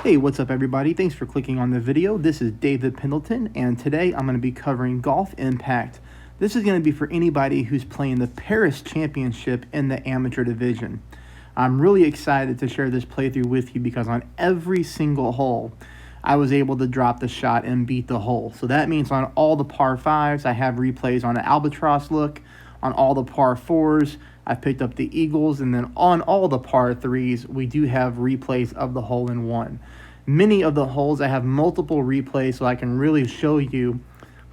Hey, what's up everybody? Thanks for clicking on the video. This is David Pendleton, and today I'm going to be covering Golf Impact. This is going to be for anybody who's playing the Paris Championship in the amateur division. I'm really excited to share this playthrough with you because on every single hole, I was able to drop the shot and beat the hole. So that means on all the par 5s, I have replays on an albatross look. On all the par 4s, I've picked up the eagles, and then on all the par 3s, we do have replays of the hole-in-one. Many of the holes, I have multiple replays so I can really show you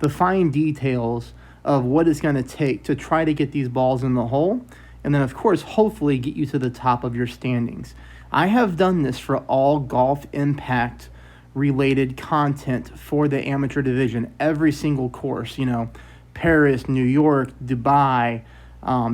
the fine details of what it's going to take to try to get these balls in the hole, and then of course, hopefully get you to the top of your standings. I have done this for all Golf Impact related content for the amateur division, every single course, Paris, New York, Dubai.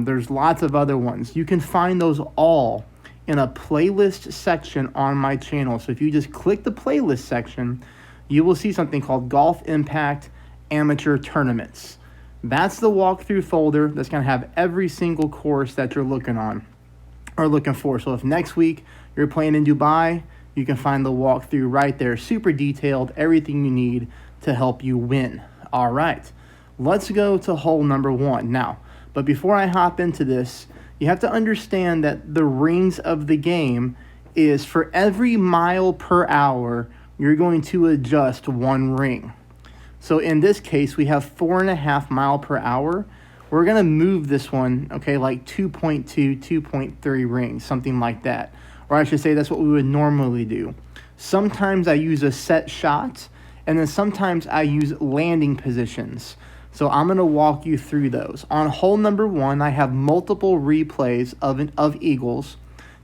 There's lots of other ones. You can find those all in a playlist section on my channel. So if you just click the playlist section, you will see something called Golf Impact Amateur Tournaments. That's the walkthrough folder that's going to have every single course that you're looking for. So if next week you're playing in Dubai, you can find the walkthrough right there, super detailed, everything you need to help you win. All right, let's go to hole number 1 now. But before I hop into this, you have to understand that the rings of the game is for every mile per hour, you're going to adjust 1 ring. So in this case, we have 4.5 mile per hour. We're going to move this one, okay, like 2.2, 2.3 rings, something like that. Or I should say that's what we would normally do. Sometimes I use a set shot, and then sometimes I use landing positions. So I'm going to walk you through those. On hole number 1, I have multiple replays of eagles.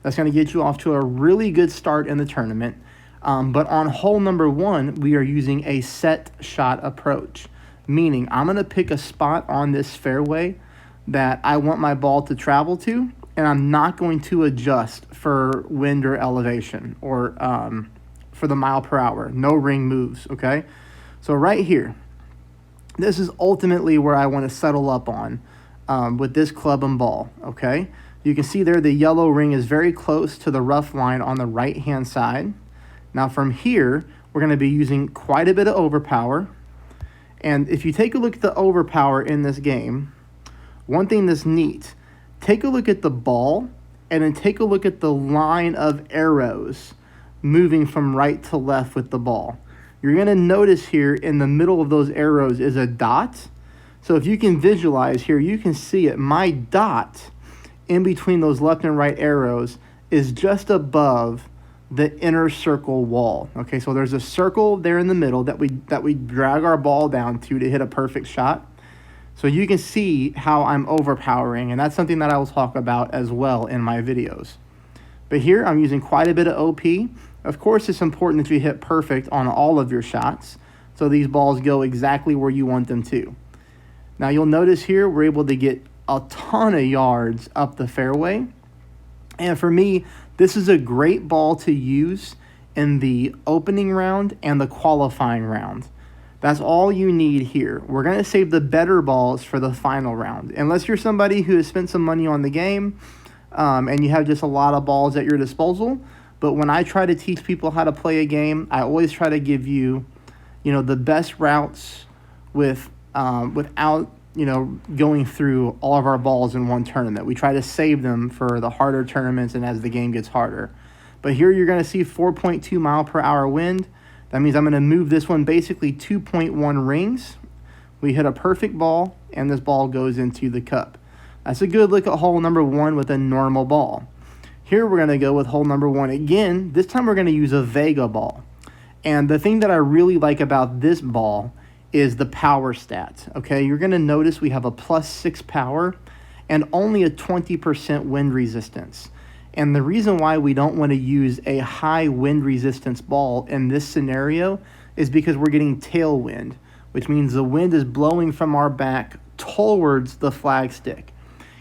That's going to get you off to a really good start in the tournament. But on hole number 1, we are using a set shot approach, meaning I'm going to pick a spot on this fairway that I want my ball to travel to, and I'm not going to adjust for wind or elevation or for the mile per hour. No ring moves, okay? So right here, this is ultimately where I want to settle up on with this club and ball, okay? You can see there the yellow ring is very close to the rough line on the right-hand side. Now from here, we're going to be using quite a bit of overpower. And if you take a look at the overpower in this game, one thing that's neat, take a look at the ball and then take a look at the line of arrows moving from right to left with the ball. You're going to notice here in the middle of those arrows is a dot. So if you can visualize here, you can see it. My dot in between those left and right arrows is just above the inner circle wall. Okay, so there's a circle there in the middle that we drag our ball down to hit a perfect shot. So you can see how I'm overpowering, and that's something that I will talk about as well in my videos. But here I'm using quite a bit of OP. Of course, it's important that you hit perfect on all of your shots, so these balls go exactly where you want them to. Now you'll notice here we're able to get a ton of yards up the fairway. And for me, this is a great ball to use in the opening round and the qualifying round. That's all you need here. We're going to save the better balls for the final round. Unless you're somebody who has spent some money on the game and you have just a lot of balls at your disposal. But when I try to teach people how to play a game, I always try to give you, the best routes without, going through all of our balls in one tournament. We try to save them for the harder tournaments and as the game gets harder. But here you're going to see 4.2 mile per hour wind. That means I'm going to move this one basically 2.1 rings. We hit a perfect ball, and this ball goes into the cup. That's a good look at hole number 1 with a normal ball. Here we're going to go with hole number 1 again. This time we're going to use a Vega ball. And the thing that I really like about this ball is the power stat. Okay, you're going to notice we have a +6 power and only a 20% wind resistance. And the reason why we don't want to use a high wind resistance ball in this scenario is because we're getting tailwind, which means the wind is blowing from our back towards the flagstick.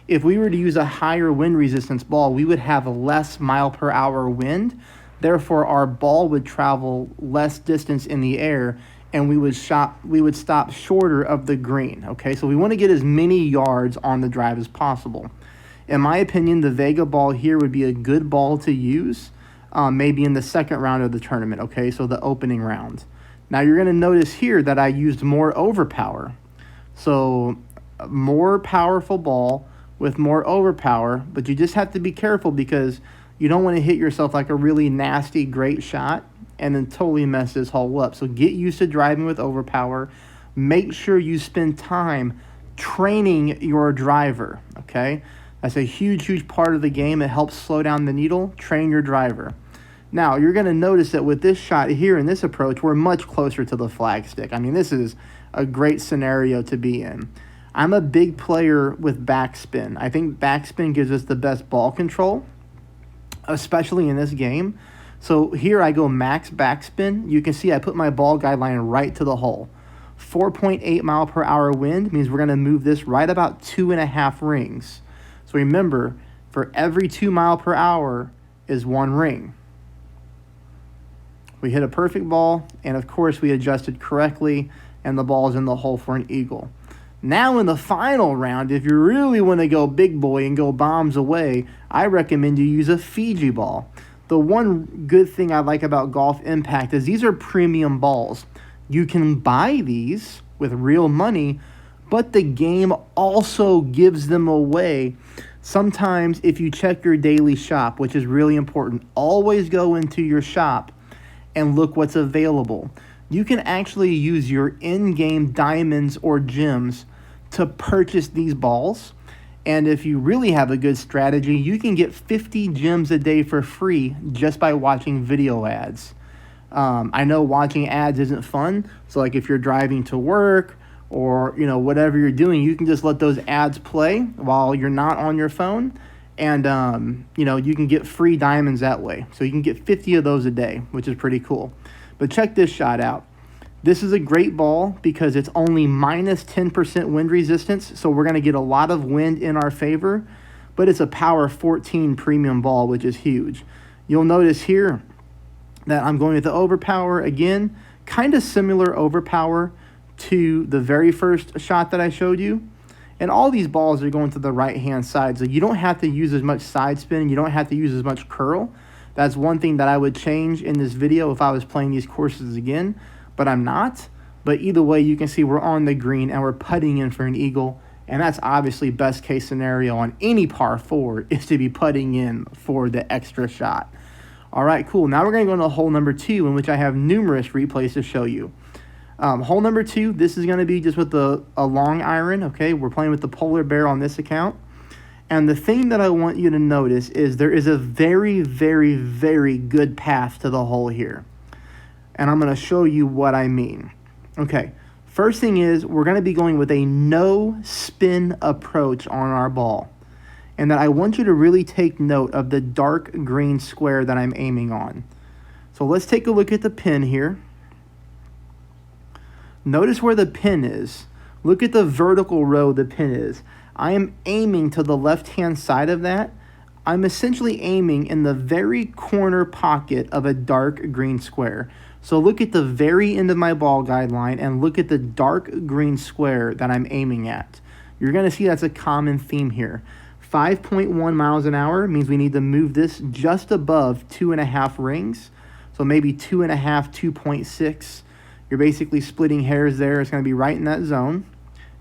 If we were to use a higher wind resistance ball, we would have a less mile per hour wind. Therefore, our ball would travel less distance in the air, and we would stop shorter of the green. Okay, so we want to get as many yards on the drive as possible. In my opinion, the Vega ball here would be a good ball to use maybe in the second round of the tournament, okay? So the opening round. Now you're going to notice here that I used more overpower. So more powerful ball with more overpower, but you just have to be careful because you don't want to hit yourself like a really nasty, great shot and then totally mess this hole up. So get used to driving with overpower. Make sure you spend time training your driver, okay? That's a huge, huge part of the game. It helps slow down the needle. Train your driver. Now, you're going to notice that with this shot here in this approach, we're much closer to the flagstick. I mean, this is a great scenario to be in. I'm a big player with backspin. I think backspin gives us the best ball control, especially in this game. So here I go max backspin. You can see I put my ball guideline right to the hole. 4.8 mile per hour wind means we're going to move this right about 2.5 rings. So remember, for every 2 mile per hour is 1 ring. We hit a perfect ball, and of course we adjusted correctly, and the ball's in the hole for an eagle. Now in the final round, if you really want to go big boy and go bombs away, I recommend you use a Fiji ball. The one good thing I like about Golf Impact is these are premium balls. You can buy these with real money, but the game also gives them away. Sometimes if you check your daily shop, which is really important, always go into your shop and look what's available. You can actually use your in-game diamonds or gems to purchase these balls. And if you really have a good strategy, you can get 50 gems a day for free just by watching video ads. I know watching ads isn't fun. So like if you're driving to work or whatever you're doing, you can just let those ads play while you're not on your phone. And, you can get free diamonds that way. So you can get 50 of those a day, which is pretty cool. But check this shot out. This is a great ball because it's only minus 10% wind resistance. So we're going to get a lot of wind in our favor. But it's a power 14 premium ball, which is huge. You'll notice here that I'm going with the overpower again. Kind of similar overpower to the very first shot that I showed you. And all these balls are going to the right-hand side, so you don't have to use as much side spin. You don't have to use as much curl. That's one thing that I would change in this video if I was playing these courses again, but I'm not. But either way, you can see we're on the green and we're putting in for an eagle, and that's obviously best case scenario on any par 4 is to be putting in for the extra shot. All right, cool. Now we're going to go into hole number 2, in which I have numerous replays to show you. Hole number 2, this is going to be just with a long iron, okay? We're playing with the polar bear on this account. And the thing that I want you to notice is there is a very, very, very good path to the hole here. And I'm going to show you what I mean. Okay, first thing is we're going to be going with a no spin approach on our ball. And that I want you to really take note of the dark green square that I'm aiming on. So let's take a look at the pin here. Notice where the pin is. Look at the vertical row the pin is. I am aiming to the left-hand side of that. I'm essentially aiming in the very corner pocket of a dark green square. So look at the very end of my ball guideline and look at the dark green square that I'm aiming at. You're going to see that's a common theme here. 5.1 miles an hour means we need to move this just above 2.5 rings. So maybe 2.5, 2.6. You're basically splitting hairs there. It's going to be right in that zone.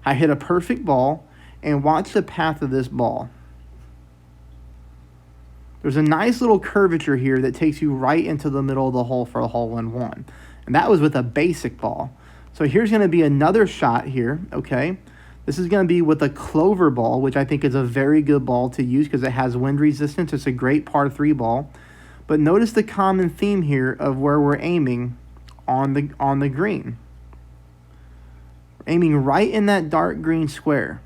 I hit a perfect ball, and watch the path of this ball. There's a nice little curvature here that takes you right into the middle of the hole for a hole-in-one. And that was with a basic ball. So here's going to be another shot here, okay? This is going to be with a clover ball, which I think is a very good ball to use because it has wind resistance. It's a great par 3 ball. But notice the common theme here of where we're aiming on the green. We're aiming right in that dark green square,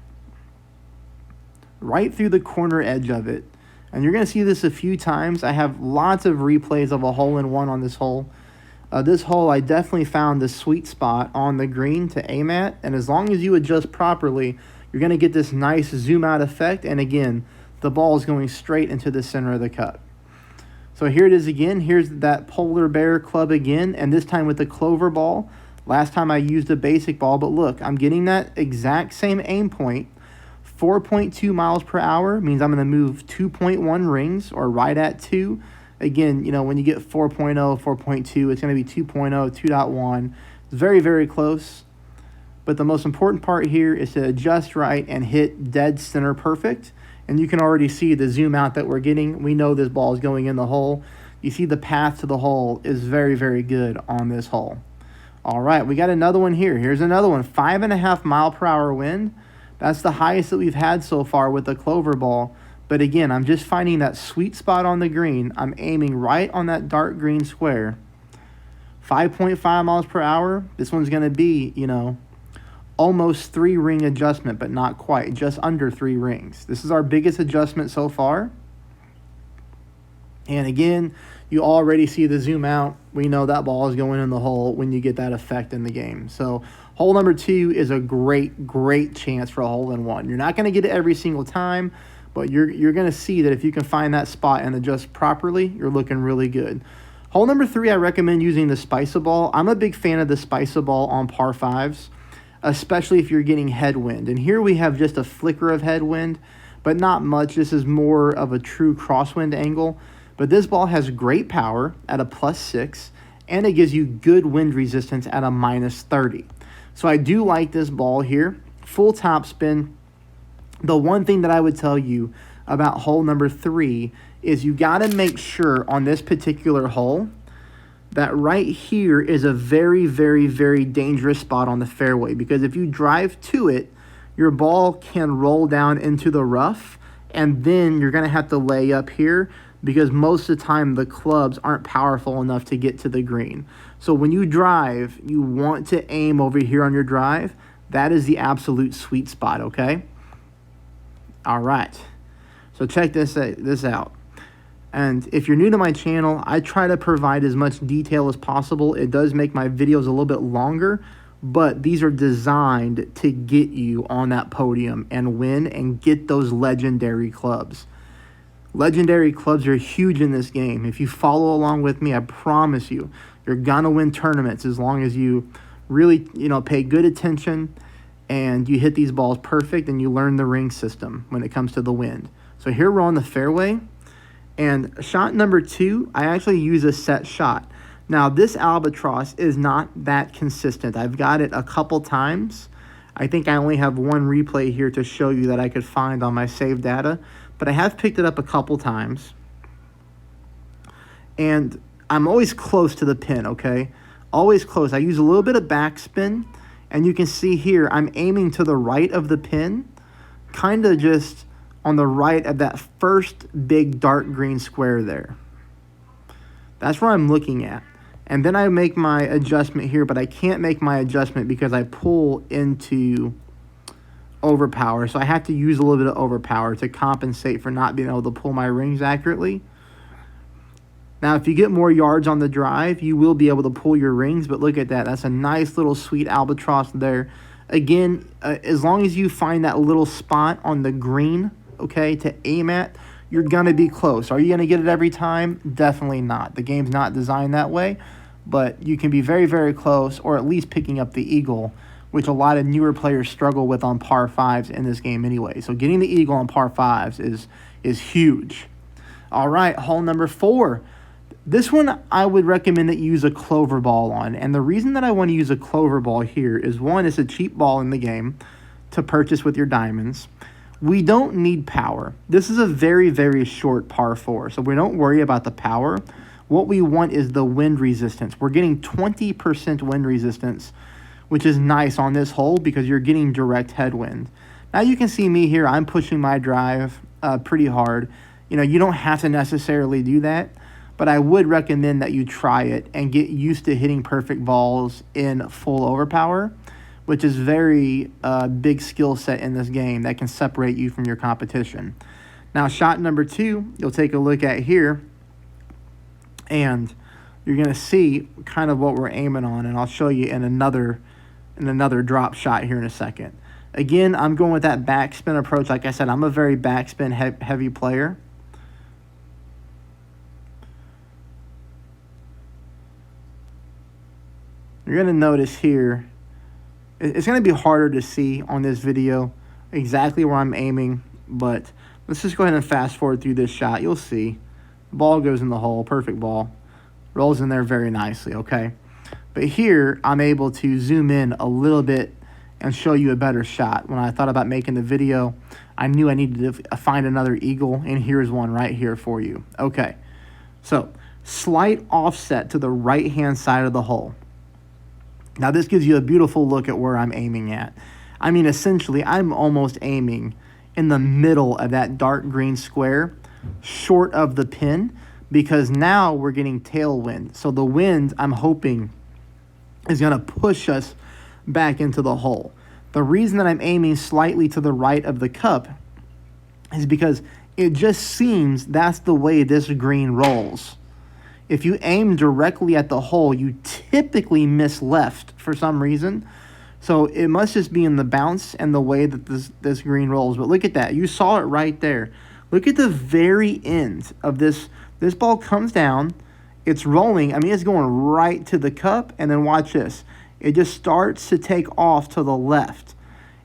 right through the corner edge of it. And you're going to see this a few times. I have lots of replays of a hole-in-one on this hole. This hole, I definitely found the sweet spot on the green to aim at. And as long as you adjust properly, you're going to get this nice zoom out effect. And again, the ball is going straight into the center of the cup. So here it is again. Here's that polar bear club again, and this time with the clover ball. Last time I used a basic ball, but look, I'm getting that exact same aim point. 4.2 miles per hour means I'm going to move 2.1 rings, or right at 2, Again, you know, when you get 4.0, 4.2, it's going to be 2.0, 2.1. It's very, very close. But the most important part here is to adjust right and hit dead center perfect. And you can already see the zoom out that we're getting. We know this ball is going in the hole. You see the path to the hole is very, very good on this hole. All right, we got another one here. Here's another one, 5.5 mile per hour wind. That's the highest that we've had so far with the clover ball. But again, I'm just finding that sweet spot on the green. I'm aiming right on that dark green square. 5.5 miles per hour. This one's going to be, you know, almost 3 ring adjustment, but not quite, just under 3 rings. This is our biggest adjustment so far. And again, you already see the zoom out. We know that ball is going in the hole when you get that effect in the game. So hole number 2 is a great, great chance for a hole-in-one. You're not going to get it every single time, but you're going to see that if you can find that spot and adjust properly, you're looking really good. Hole number 3, I recommend using the Spicer ball. I'm a big fan of the Spicer ball on par 5s, especially if you're getting headwind. And here we have just a flicker of headwind, but not much. This is more of a true crosswind angle. But this ball has great power at a +6, and it gives you good wind resistance at a -30. So I do like this ball here. Full top spin. The one thing that I would tell you about hole number 3 is you got to make sure on this particular hole that right here is a very, very, very dangerous spot on the fairway, because if you drive to it, your ball can roll down into the rough, and then you're going to have to lay up here, because most of the time the clubs aren't powerful enough to get to the green. So when you drive, you want to aim over here on your drive. That is the absolute sweet spot, okay? All right. So check this out. And if you're new to my channel, I try to provide as much detail as possible. It does make my videos a little bit longer, but these are designed to get you on that podium and win and get those legendary clubs. Legendary clubs are huge in this game. If you follow along with me, I promise you, you're going to win tournaments as long as you really, you know, pay good attention and you hit these balls perfect and you learn the ring system when it comes to the wind. So here we're on the fairway, and shot number 2, I actually use a set shot. Now, this albatross is not that consistent. I've got it a couple times. I think I only have one replay here to show you that I could find on my saved data, but I have picked it up a couple times. And I'm always close to the pin, okay? Always close. I use a little bit of backspin, and you can see here I'm aiming to the right of the pin, kind of just on the right of that first big dark green square there. That's where I'm looking at. And then I make my adjustment here, but I can't make my adjustment because I pull into overpower. So I have to use a little bit of overpower to compensate for not being able to pull my rings accurately. Now, if you get more yards on the drive, you will be able to pull your rings, but look at that. That's a nice little sweet albatross there. Again, as long as you find that little spot on the green, okay, to aim at, you're going to be close. Are you going to get it every time? Definitely not. The game's not designed that way, but you can be very, very close, or at least picking up the eagle, which a lot of newer players struggle with on par 5s in this game anyway. So getting the eagle on par 5s is huge. All right, hole number 4. This one I would recommend that you use a clover ball on. And the reason that I want to use a clover ball here is, one, it's a cheap ball in the game to purchase with your diamonds. We don't need power. This is a very, very short par 4, so we don't worry about the power. What we want is the wind resistance. We're getting 20% wind resistance, which is nice on this hole because you're getting direct headwind. Now you can see me here. I'm pushing my drive pretty hard. You know, you don't have to necessarily do that, but I would recommend that you try it and get used to hitting perfect balls in full overpower, which is very big skill set in this game that can separate you from your competition. Now, shot number 2, you'll take a look at here, and you're going to see kind of what we're aiming on, and I'll show you in another drop shot here in a second. Again, I'm going with that backspin approach. Like I said, I'm a very backspin heavy player. You're going to notice here, it's going to be harder to see on this video exactly where I'm aiming, but let's just go ahead and fast forward through this shot. You'll see Ball goes in the hole. Perfect ball. Rolls in there very nicely, okay? But here, I'm able to zoom in a little bit and show you a better shot. When I thought about making the video, I knew I needed to find another eagle, and here's one right here for you. Okay, so slight offset to the right-hand side of the hole. Now, this gives you a beautiful look at where I'm aiming at. I mean, essentially, I'm almost aiming in the middle of that dark green square, short of the pin, because now we're getting tailwind. So the wind, I'm hoping, is going to push us back into the hole. The reason that I'm aiming slightly to the right of the cup is because it just seems that's the way this green rolls. If you aim directly at the hole, you typically miss left for some reason. So it must just be in the bounce and the way that this green rolls. But look at that. You saw it right there. Look at the very end of this. This ball comes down. It's rolling. I mean, it's going right to the cup. And then watch this. It just starts to take off to the left.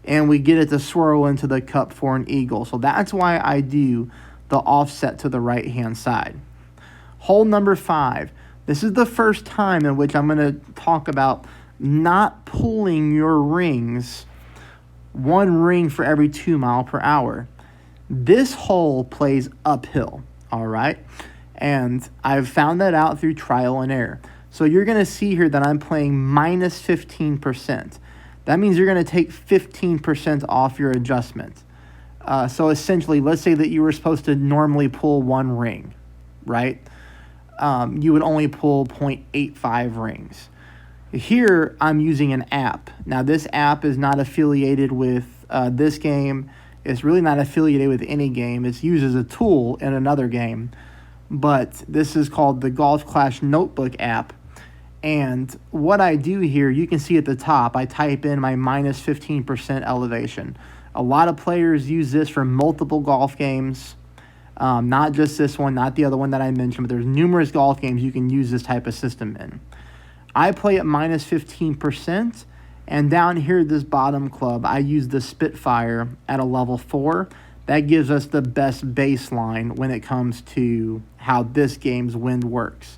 And we get it to swirl into the cup for an eagle. So that's why I do the offset to the right-hand side. Hole number 5. This is the first time in which I'm going to talk about not pulling your rings 1 ring for every 2 miles per hour. This hole plays uphill, all right? And I've found that out through trial and error. So you're going to see here that I'm playing minus 15%. That means you're going to take 15% off your adjustment. So essentially, let's say that you were supposed to normally pull 1 ring, right? You would only pull 0.85 rings. Here, I'm using an app. Now, this app is not affiliated with this game. It's really not affiliated with any game. It's used as a tool in another game. But this is called the Golf Clash Notebook app. And what I do here, you can see at the top, I type in my minus 15% elevation. A lot of players use this for multiple golf games. Not just this one, not the other one that I mentioned, but there's numerous golf games you can use this type of system in. I play at minus 15%, and down here at this bottom club, I use the Spitfire at a level 4. That gives us the best baseline when it comes to how this game's wind works.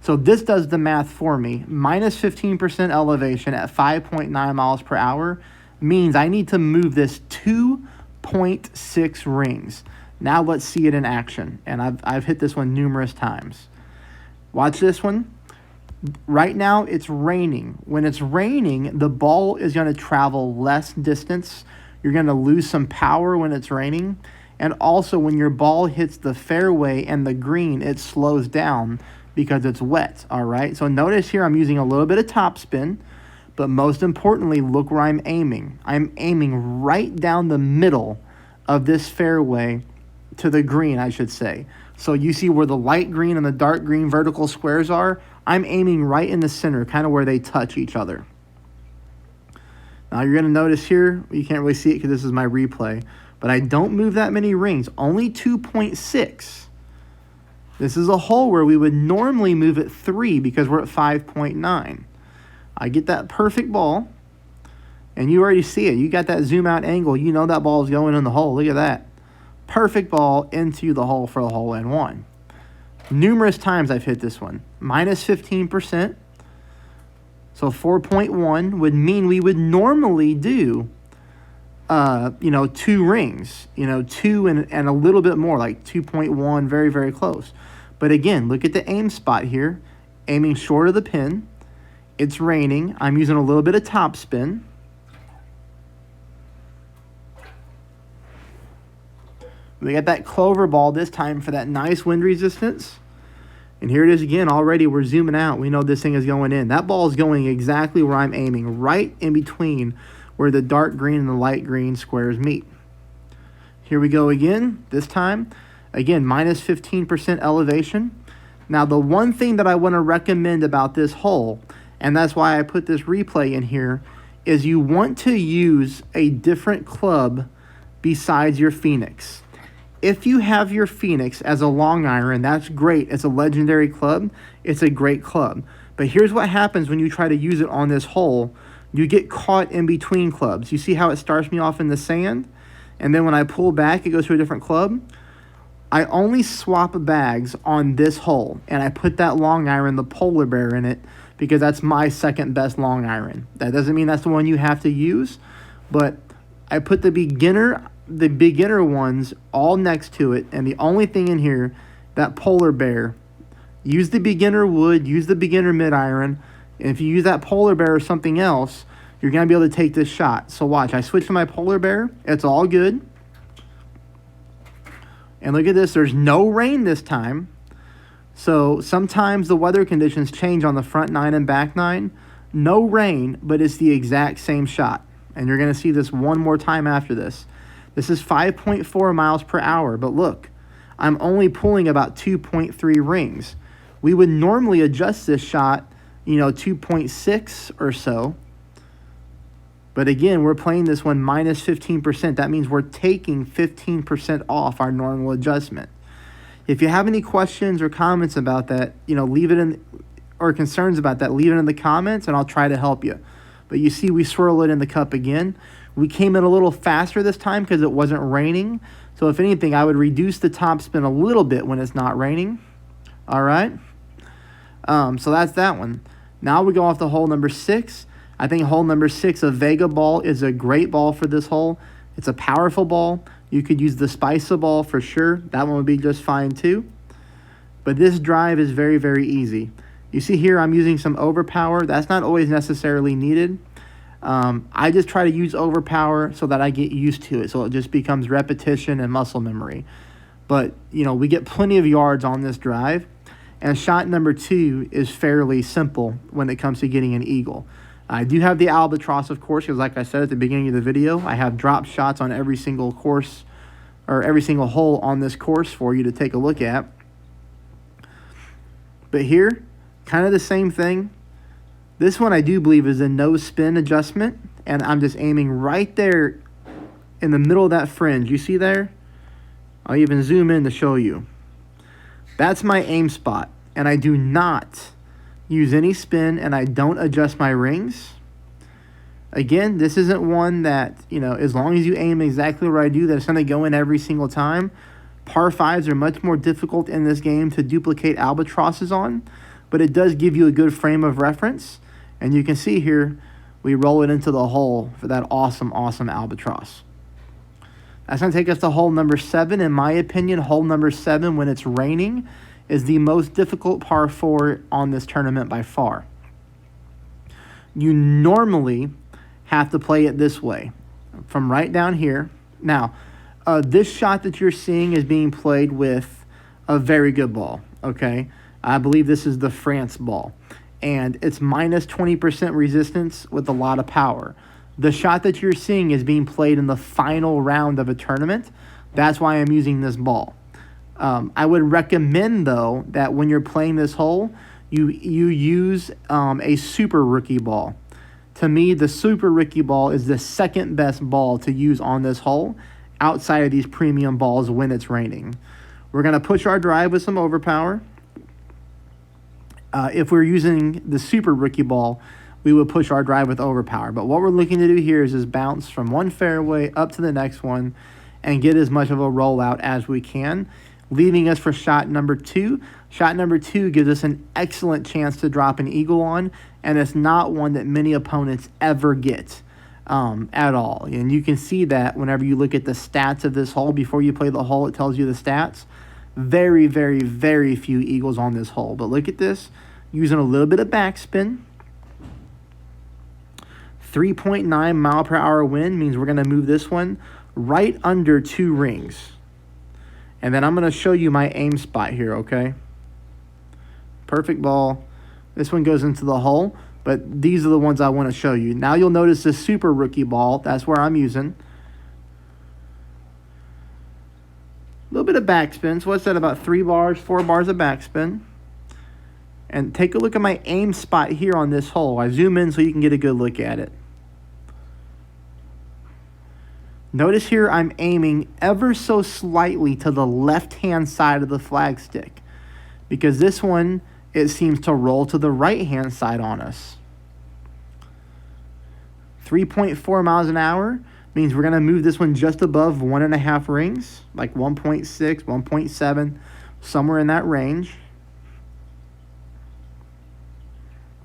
So this does the math for me. Minus 15% elevation at 5.9 miles per hour means I need to move this 2.6 rings. Now let's see it in action. And I've hit this one numerous times. Watch this one. Right now it's raining. When it's raining, the ball is going to travel less distance. You're going to lose some power when it's raining. And also when your ball hits the fairway and the green, it slows down because it's wet, all right? So notice here I'm using a little bit of topspin, but most importantly, look where I'm aiming. I'm aiming right down the middle of this fairway to the green, I should say. So you see where the light green and the dark green vertical squares are? I'm aiming right in the center, kind of where they touch each other. Now you're going to notice here, you can't really see it because this is my replay, but I don't move that many rings, only 2.6. This is a hole where we would normally move at 3 because we're at 5.9. I get that perfect ball, and you already see it. You got that zoom out angle. You know that ball is going in the hole. Look at that. Perfect ball into the hole for a hole in one. Numerous times I've hit this one. Minus 15%. So 4.1 would mean we would normally do 2 rings, 2 and a little bit more, like 2.1, very, very close. But again, look at the aim spot here, aiming short of the pin. It's raining. I'm using a little bit of topspin. We got that clover ball this time for that nice wind resistance. And here it is again. Already we're zooming out. We know this thing is going in. That ball is going exactly where I'm aiming, right in between where the dark green and the light green squares meet. Here we go again, this time. Again, minus 15% elevation. Now, the one thing that I want to recommend about this hole, and that's why I put this replay in here, is you want to use a different club besides your Phoenix. If you have your Phoenix as a long iron, that's great. It's a legendary club. It's a great club. But here's what happens when you try to use it on this hole. You get caught in between clubs. You see how it starts me off in the sand? And then when I pull back, it goes to a different club. I only swap bags on this hole, and I put that long iron, the polar bear, in it because that's my second best long iron. That doesn't mean that's the one you have to use, but I put the beginner ones all next to it, and the only thing in here, that polar bear. Use the beginner wood, use the beginner mid iron, and if you use that polar bear or something else, you're going to be able to take this shot. So watch, I switch to my polar bear, it's all good. And look at this, there's no rain this time. So sometimes the weather conditions change on the front nine and back nine. No rain, but it's the exact same shot. And you're going to see this one more time after this. This is 5.4 miles per hour, but look, I'm only pulling about 2.3 rings. We would normally adjust this shot, 2.6 or so. But again, we're playing this one minus 15%. That means we're taking 15% off our normal adjustment. If you have any questions or comments about that, leave it in, or concerns about that, leave it in the comments and I'll try to help you. But you see, we swirl it in the cup again. We came in a little faster this time because it wasn't raining. So if anything, I would reduce the top spin a little bit when it's not raining. All right. So that's that one. Now we go off to hole number 6. I think hole number 6, a Vega ball, is a great ball for this hole. It's a powerful ball. You could use the Spicer ball for sure. That one would be just fine too. But this drive is very, very easy. You see here I'm using some overpower. That's not always necessarily needed. I just try to use overpower so that I get used to it. So it just becomes repetition and muscle memory. But, we get plenty of yards on this drive. And shot number 2 is fairly simple when it comes to getting an eagle. I do have the albatross, of course, because like I said at the beginning of the video, I have drop shots on every single course or every single hole on this course for you to take a look at. But here, kind of the same thing. This one I do believe is a no spin adjustment, and I'm just aiming right there in the middle of that fringe. You see there? I'll even zoom in to show you. That's my aim spot, and I do not use any spin, and I don't adjust my rings. Again, this isn't one that, as long as you aim exactly where I do, that's going to go in every single time. Par 5s are much more difficult in this game to duplicate albatrosses on, but it does give you a good frame of reference. And you can see here, we roll it into the hole for that awesome, awesome albatross. That's going to take us to hole number 7. In my opinion, hole number 7, when it's raining, is the most difficult par 4 on this tournament by far. You normally have to play it this way, from right down here. Now, this shot that you're seeing is being played with a very good ball, okay? I believe this is the France ball, and it's minus 20% resistance with a lot of power. The shot that you're seeing is being played in the final round of a tournament. That's why I'm using this ball. I would recommend, though, that when you're playing this hole, you use a super rookie ball. To me, the super rookie ball is the second best ball to use on this hole outside of these premium balls when it's raining. We're going to push our drive with some overpower. If we're using the super rookie ball, we would push our drive with overpower. But what we're looking to do here is just bounce from one fairway up to the next one and get as much of a rollout as we can, leaving us for shot number 2. Shot number 2 gives us an excellent chance to drop an eagle on, and it's not one that many opponents ever get at all. And you can see that whenever you look at the stats of this hole. Before you play the hole, it tells you the stats. Very, very, very few eagles on this hole. But look at this. Using a little bit of backspin. 3.9 mile per hour wind means we're going to move this one right under 2 rings. And then I'm going to show you my aim spot here, okay? Perfect ball. This one goes into the hole, but these are the ones I want to show you. Now you'll notice this super rookie ball. That's where I'm using. A little bit of backspin. So what's that, about 3 bars, 4 bars of backspin. And take a look at my aim spot here on this hole. I zoom in so you can get a good look at it. Notice here I'm aiming ever so slightly to the left-hand side of the flagstick, because this one, it seems to roll to the right-hand side on us. 3.4 miles an hour. Means we're going to move this one just above 1.5 rings, like 1.6, 1.7, somewhere in that range.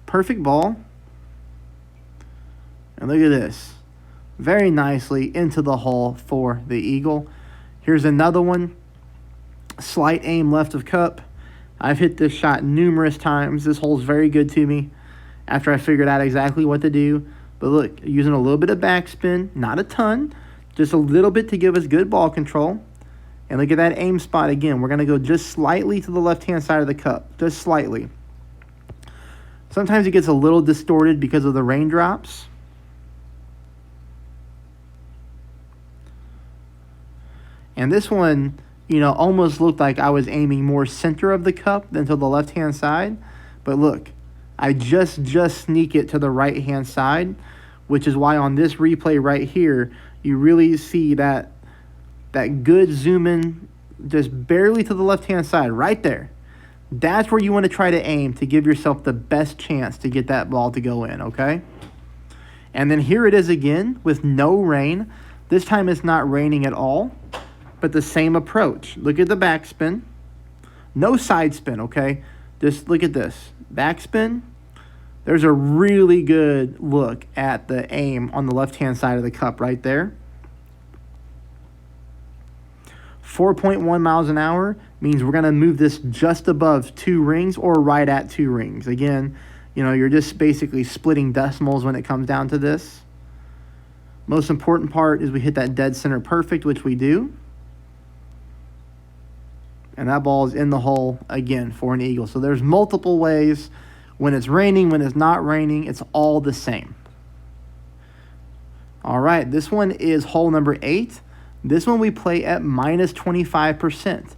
Perfect ball. And look at this. Very nicely into the hole for the eagle. Here's another one. Slight aim left of cup. I've hit this shot numerous times. This hole's very good to me after I figured out exactly what to do. But look, using a little bit of backspin, not a ton, just a little bit to give us good ball control. And look at that aim spot again. We're going to go just slightly to the left-hand side of the cup, just slightly. Sometimes it gets a little distorted because of the raindrops. And this one, you know, almost looked like I was aiming more center of the cup than to the left-hand side. But look, I just sneak it to the right-hand side, which is why on this replay right here, you really see that good zoom in just barely to the left-hand side right there. That's where you want to try to aim to give yourself the best chance to get that ball to go in, okay? And then here it is again with no rain. This time it's not raining at all, but the same approach. Look at the backspin. No side spin, okay? Just look at this. Backspin. There's a really good look at the aim on the left-hand side of the cup right there. 4.1 miles an hour means we're going to move this just above 2 rings or right at 2 rings. Again, you know, you're just basically splitting decimals when it comes down to this. Most important part is we hit that dead center perfect, which we do. And that ball is in the hole again for an eagle. So there's multiple ways. When it's raining, when it's not raining, it's all the same. All right, this one is hole number 8. This one we play at minus 25%.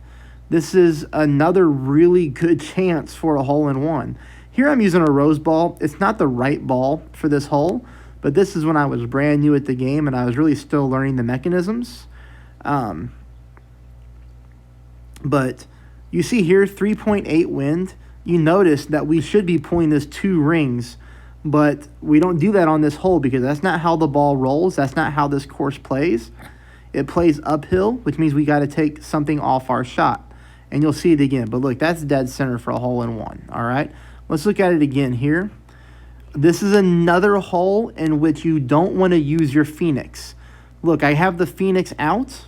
This is another really good chance for a hole-in-one. Here I'm using a rose ball. It's not the right ball for this hole, but this is when I was brand new at the game and I was really still learning the mechanisms. But you see here, 3.8 wind. You notice that we should be pulling this 2 rings, but we don't do that on this hole because that's not how the ball rolls. That's not how this course plays. It plays uphill, which means we got to take something off our shot. And you'll see it again. But look, that's dead center for a hole-in-one. All right, let's look at it again here. This is another hole in which you don't want to use your Phoenix. Look, I have the Phoenix out.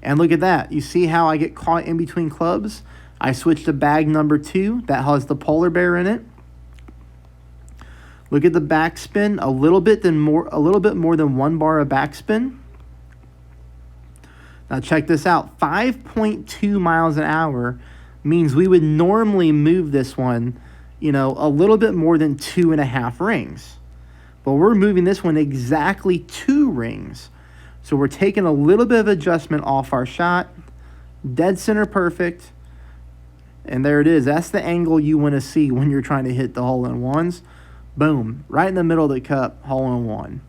And look at that. You see how I get caught in between clubs? I switched to bag number 2. That has the polar bear in it. Look at the backspin. A little bit more than 1 bar of backspin. Now check this out. 5.2 miles an hour means we would normally move this one, you know, a little bit more than 2.5 rings. But we're moving this one exactly 2 rings. So we're taking a little bit of adjustment off our shot. Dead center perfect. And there it is. That's the angle you want to see when you're trying to hit the hole-in-ones. Boom. Right in the middle of the cup, hole-in-one.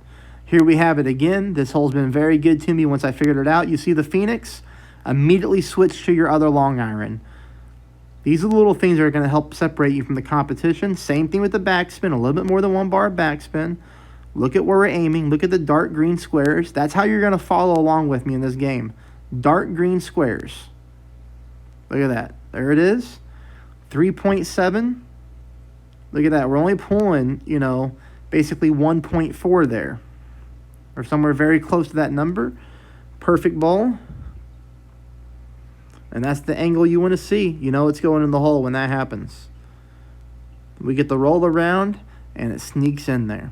Here we have it again. This hole's been very good to me once I figured it out. You see the Phoenix? Immediately switch to your other long iron. These are the little things that are going to help separate you from the competition. Same thing with the backspin. A little bit more than 1 bar of backspin. Look at where we're aiming. Look at the dark green squares. That's how you're going to follow along with me in this game. Dark green squares. Look at that. There it is. 3.7. Look at that. We're only pulling, you know, basically 1.4 there. Or somewhere very close to that number. Perfect ball. And that's the angle you want to see. You know it's going in the hole when that happens. We get the roll around, and it sneaks in there.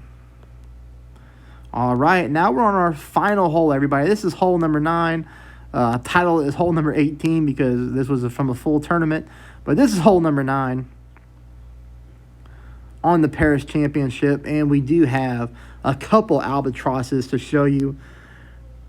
All right, now we're on our final hole, everybody. This is hole number 9. Title is hole number 18 because this was from a full tournament. But this is hole number 9 on the Paris Championship. And we do have a couple albatrosses to show you.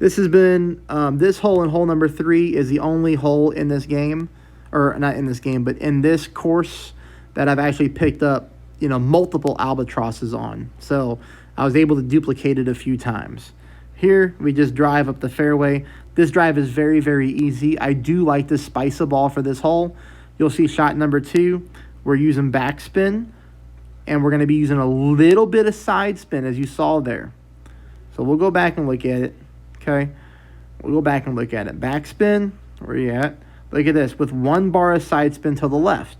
This has been, this hole in hole number 3 is the only hole in this game. Or not in this game, but in this course that I've actually picked up, you know, multiple albatrosses on. So I was able to duplicate it a few times. Here, we just drive up the fairway. This drive is very, very easy. I do like to spice a ball for this hole. You'll see shot number 2. We're using backspin, and we're going to be using a little bit of side spin, as you saw there. So we'll go back and look at it. Okay. We'll go back and look at it. Backspin. Where are you at? Look at this. With 1 bar of side spin to the left.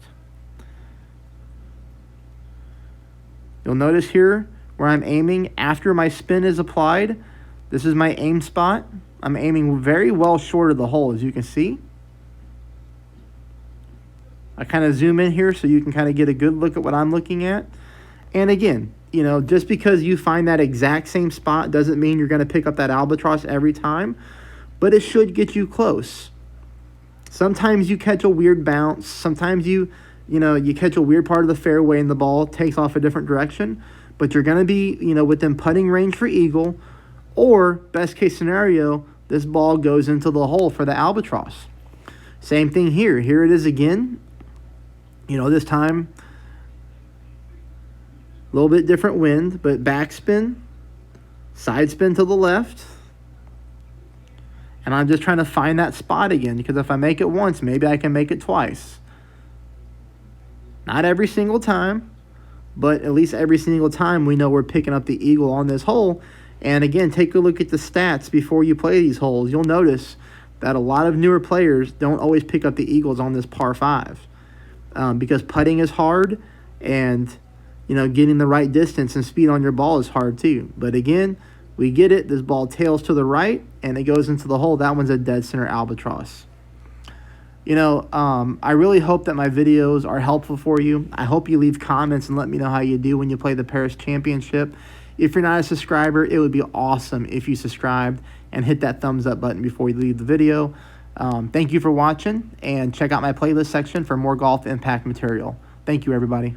You'll notice here where I'm aiming after my spin is applied. This is my aim spot. I'm aiming very well short of the hole, as you can see. I kind of zoom in here so you can kind of get a good look at what I'm looking at. And again, you know, just because you find that exact same spot doesn't mean you're going to pick up that albatross every time, but it should get you close. Sometimes you catch a weird bounce. Sometimes you catch a weird part of the fairway and the ball takes off a different direction, but you're going to be, within putting range for eagle, or best case scenario, this ball goes into the hole for the albatross. Same thing here. Here it is again. This time, a little bit different wind, but backspin, side spin to the left. And I'm just trying to find that spot again, because if I make it once, maybe I can make it twice. Not every single time, but at least every single time we know we're picking up the eagle on this hole. And again, take a look at the stats before you play these holes. You'll notice that a lot of newer players don't always pick up the eagles on this par 5. Because putting is hard, and getting the right distance and speed on your ball is hard too. But again, we get it. This ball tails to the right and it goes into the hole. That one's a dead center albatross. I really hope that my videos are helpful for you. I hope you leave comments and let me know how you do when you play the Paris Championship. If you're not a subscriber, it would be awesome if you subscribed and hit that thumbs up button before you leave the video. Thank you for watching, and check out my playlist section for more golf impact material. Thank you, everybody.